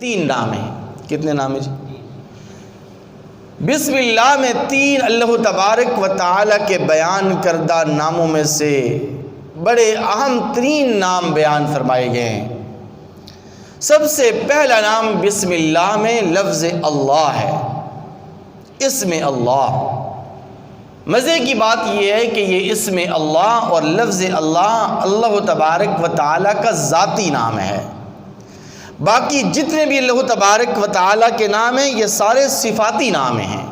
3 نام ہیں. کتنے نام ہیں جی؟ بسم اللہ میں 3 اللہ تبارک و تعالی کے بیان کردہ ناموں میں سے بڑے اہم 3 نام بیان فرمائے گئے ہیں. سب سے پہلا نام بسم اللہ میں لفظ اللہ ہے، اسم اللہ. مزے کی بات یہ ہے کہ یہ اسم اللہ اور لفظ اللہ اللہ تبارک و تعالیٰ کا ذاتی نام ہے. باقی جتنے بھی اللہ تبارک و تعالیٰ کے نام ہیں یہ سارے صفاتی نام ہیں،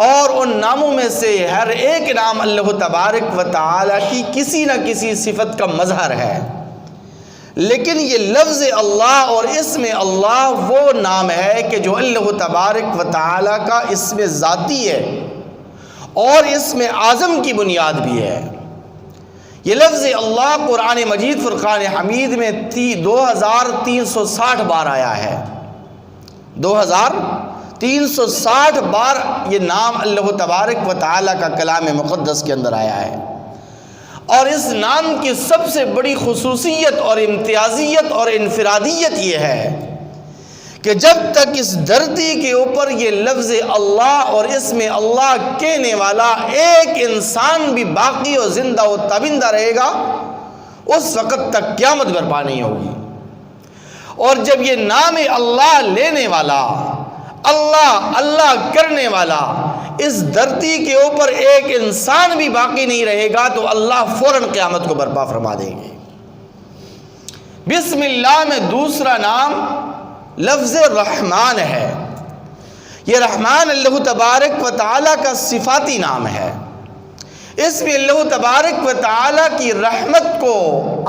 اور ان ناموں میں سے ہر ایک نام اللہ تبارک و تعالیٰ کی کسی نہ کسی صفت کا مظہر ہے. لیکن یہ لفظ اللہ اور اسم اللہ وہ نام ہے کہ جو اللہ تبارک و تعالیٰ کا اسم ذاتی ہے اور اسم اعظم کی بنیاد بھی ہے. یہ لفظ اللہ قرآن مجید فرقان حمید میں 2360 بار آیا ہے. 2360 بار یہ نام اللہ تبارک و تعالیٰ کا کلام مقدس کے اندر آیا ہے. اور اس نام کی سب سے بڑی خصوصیت اور امتیازیت اور انفرادیت یہ ہے کہ جب تک اس دھرتی کے اوپر یہ لفظ اللہ اور اسم اللہ کہنے والا ایک انسان بھی باقی و زندہ و تابندہ رہے گا اس وقت تک قیامت برپا نہیں ہوگی. اور جب یہ نام اللہ لینے والا، اللہ اللہ کرنے والا اس دھرتی کے اوپر ایک انسان بھی باقی نہیں رہے گا تو اللہ فوراً قیامت کو برپا فرما دیں گے. بسم اللہ میں دوسرا نام لفظ رحمان ہے. یہ رحمان اللہ تبارک و تعالیٰ کا صفاتی نام ہے. اس میں اللہ تبارک و تعالیٰ کی رحمت کو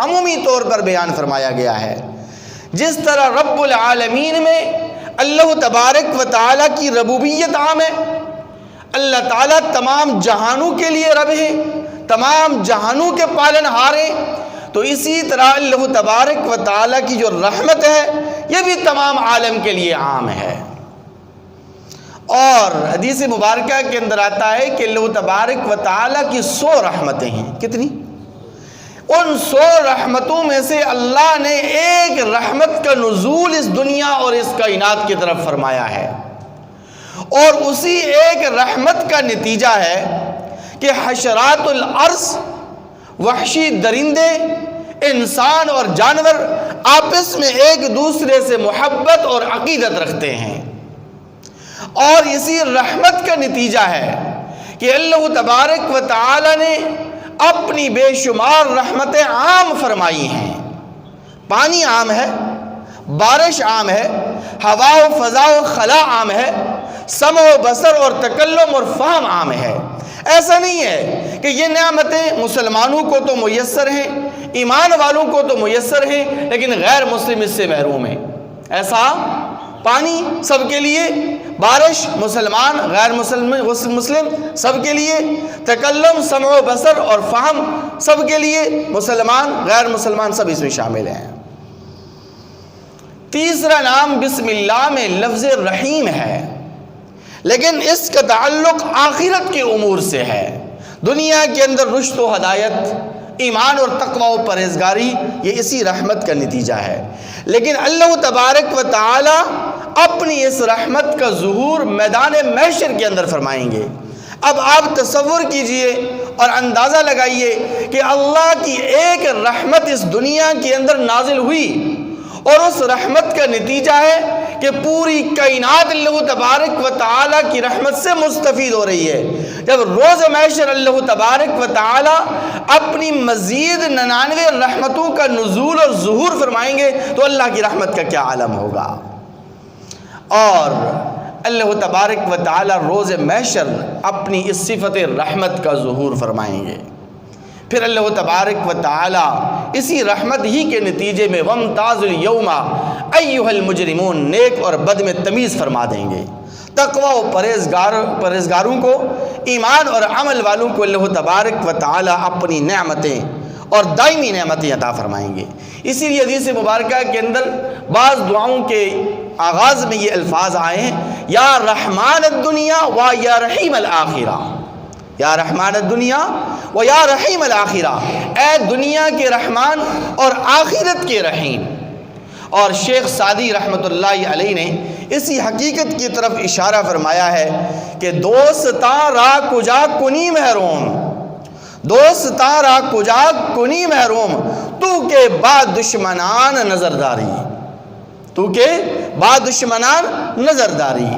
عمومی طور پر بیان فرمایا گیا ہے. جس طرح رب العالمین میں اللہ تبارک و تعالیٰ کی ربوبیت عام ہے، اللہ تعالیٰ تمام جہانوں کے لیے رب ہے، تمام جہانوں کے پالن ہار ہیں، تو اسی طرح اللہ تبارک و تعالیٰ کی جو رحمت ہے یہ بھی تمام عالم کے لیے عام ہے. اور حدیث مبارکہ کے اندر آتا ہے کہ اللہ تبارک و تعالیٰ کی 100 رحمتیں ہیں. کتنی؟ ان 100 رحمتوں میں سے اللہ نے ایک رحمت کا نزول اس دنیا اور اس کائنات کی طرف فرمایا ہے، اور اسی ایک رحمت کا نتیجہ ہے کہ حشرات الارض، وحشی درندے، انسان اور جانور آپس میں ایک دوسرے سے محبت اور عقیدت رکھتے ہیں. اور اسی رحمت کا نتیجہ ہے کہ اللہ تبارک و تعالی نے اپنی بے شمار رحمتیں عام فرمائی ہیں. پانی عام ہے، بارش عام ہے، ہوا و فضا و خلا عام ہے، سمع و بصر اور تکلم اور فہم عام ہے. ایسا نہیں ہے کہ یہ نعمتیں مسلمانوں کو تو میسر ہیں، ایمان والوں کو تو میسر ہیں، لیکن غیر مسلم اس سے محروم ہیں. ایسا پانی سب کے لیے، بارش مسلمان غیر مسلم سب کے لیے، تکلم سمع و بصر اور فہم سب کے لیے، مسلمان غیر مسلمان سب اس میں شامل ہیں. تیسرا نام بسم اللہ میں لفظ رحیم ہے، لیکن اس کا تعلق آخرت کے امور سے ہے. دنیا کے اندر رشد و ہدایت، ایمان اور تقوی و پرہیزگاری یہ اسی رحمت کا نتیجہ ہے. لیکن اللہ تبارک و تعالی اپنی اس رحمت کا ظہور میدان محشر کے اندر فرمائیں گے. اب آپ تصور کیجئے اور اندازہ لگائیے کہ اللہ کی ایک رحمت اس دنیا کے اندر نازل ہوئی، اور اس رحمت کا نتیجہ ہے کہ پوری کائنات اللہ تبارک و تعالیٰ کی رحمت سے مستفید ہو رہی ہے. جب روز محشر اللہ تبارک و تعالیٰ اپنی مزید 99 رحمتوں کا نزول اور ظہور فرمائیں گے تو اللہ کی رحمت کا کیا عالم ہوگا. اور اللہ تبارک و تعالیٰ روز محشر اپنی اس صفت رحمت کا ظہور فرمائیں گے. پھر اللہ تبارک و تعالیٰ اسی رحمت ہی کے نتیجے میں وَامْتَازُوا الْيَوْمَ أَيُّهَا الْمُجْرِمُونَ نیک اور بد میں تمیز فرما دیں گے. تقوی و پرہیزگاروں کو، ایمان اور عمل والوں کو اللہ تبارک و تعالیٰ اپنی نعمتیں اور دائمی نعمتیں عطا فرمائیں گے. اسی لیے حدیث مبارکہ کے اندر بعض دعاؤں کے آغاز میں یہ الفاظ آئے ہیں، یا رحمان الدنیا و یا رحیم الآخرہ. یا رحمان الدنیا و یا رحیم الآخرہ، اے دنیا کے رحمان اور آخرت کے رحیم. اور شیخ سعدی رحمۃ اللہ علیہ نے اسی حقیقت کی طرف اشارہ فرمایا ہے کہ دوستاں را کجا کنی محروم، دوستاں را کجا کنی محروم، تو کے بعد دشمنان نظرداری، تو کے بعد دشمنان نظرداری۔